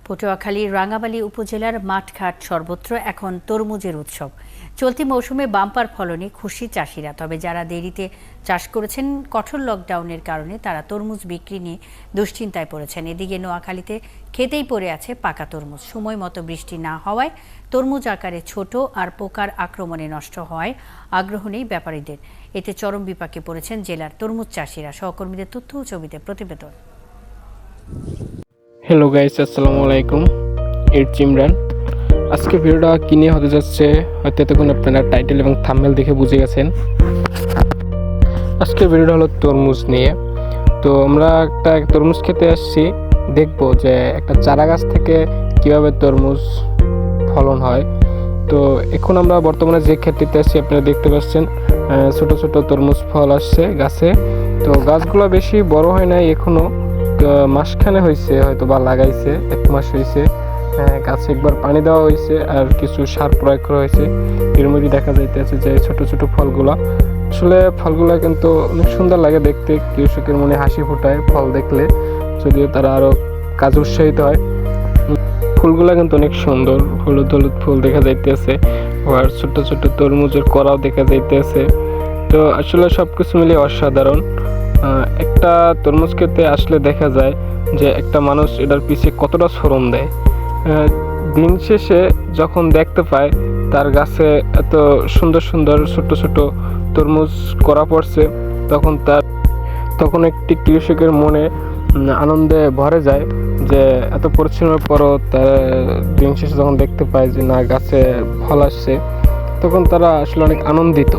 পটুয়াখালীর রাঙ্গামালী উপজেলার মাঠঘাট সর্বত্র এখন তরমুজের উৎসব। চলতি মৌসুমে বাম্পার ফলনে খুশি চাষিরা। তবে যারা দেরিতে চাষ করেছেন কঠোর লকডাউনের কারণে তারা তরমুজ বিক্রি নিয়ে দুশ্চিন্তায় পড়েছেন। এদিকে নোয়াখালীতে খেতেই পড়ে আছে পাকা তরমুজ। সময় মতো বৃষ্টি না হওয়ায় তরমুজ আকারে ছোট আর পোকার আক্রমণে নষ্ট হওয়ায় আগ্রহ নেই ব্যাপারীদের। এতে চরম বিপাকে পড়েছেন জেলার তরমুজ চাষিরা। সহকর্মীদের তথ্য ও ছবিতে প্রতিবেদন। হ্যালো গাইস, আসসালামু আলাইকুম। ইটস ইমরান। আজকে ভিডিওটা কি নিয়ে হতে যাচ্ছে হয়তো এতক্ষণ আপনারা টাইটেল এবং থাম্বনেল দেখে বুঝে গেছেন। আজকের ভিডিওটা হলো তরমুজ নিয়ে। তো আমরা একটা তরমুজ খেতে আসছি, দেখবো যে একটা চারা গাছ থেকে কিভাবে তরমুজ ফলন হয়। তো এখন আমরা বর্তমানে যে ক্ষেতটিতে আসছি আপনারা দেখতে পাচ্ছেন ছোট ছোট তরমুজ ফল আসছে গাছে। তো গাছগুলো বেশি বড় হয় নাই, এখনো মাসখানে হয়েছে, হয়তো বা লাগাইছে 1 মাস হয়েছে। গাছে একবার পানি দেওয়া হয়েছে আর কিছু সার প্রয়োগ করা হয়েছে। এর মধ্যে দেখা যাইতেছে যে ছোট ছোট ফলগুলো, আসলে ফলগুলো কিন্তু অনেক সুন্দর লাগে দেখতে। কৃষকের মনে হাসি ফোটায় ফল দেখলে, যদিও তারা আরো কাজে উৎসাহিত হয়। ফুলগুলো কিন্তু অনেক সুন্দর, হলুদ হলুদ ফুল দেখা যাইতেছে, আর ছোট ছোট তরমুজের কড়াও দেখা যাইতেছে। তো আসলে সবকিছু মিলিয়ে অসাধারণ। একটা তরমুজ খেতে আসলে দেখা যায় যে একটা মানুষ এটার পিছে কতটা শ্রম দেয়। দিন শেষে যখন দেখতে পায় তার গাছে এত সুন্দর সুন্দর ছোট ছোট তরমুজ করা পড়ছে, তখন একটি কৃষকের মনে আনন্দে ভরে যায় যে এত পরিশ্রমের পরও তার দিন শেষে যখন দেখতে পায় যে না গাছে ফল আসছে, তখন তারা আসলে অনেক আনন্দিত।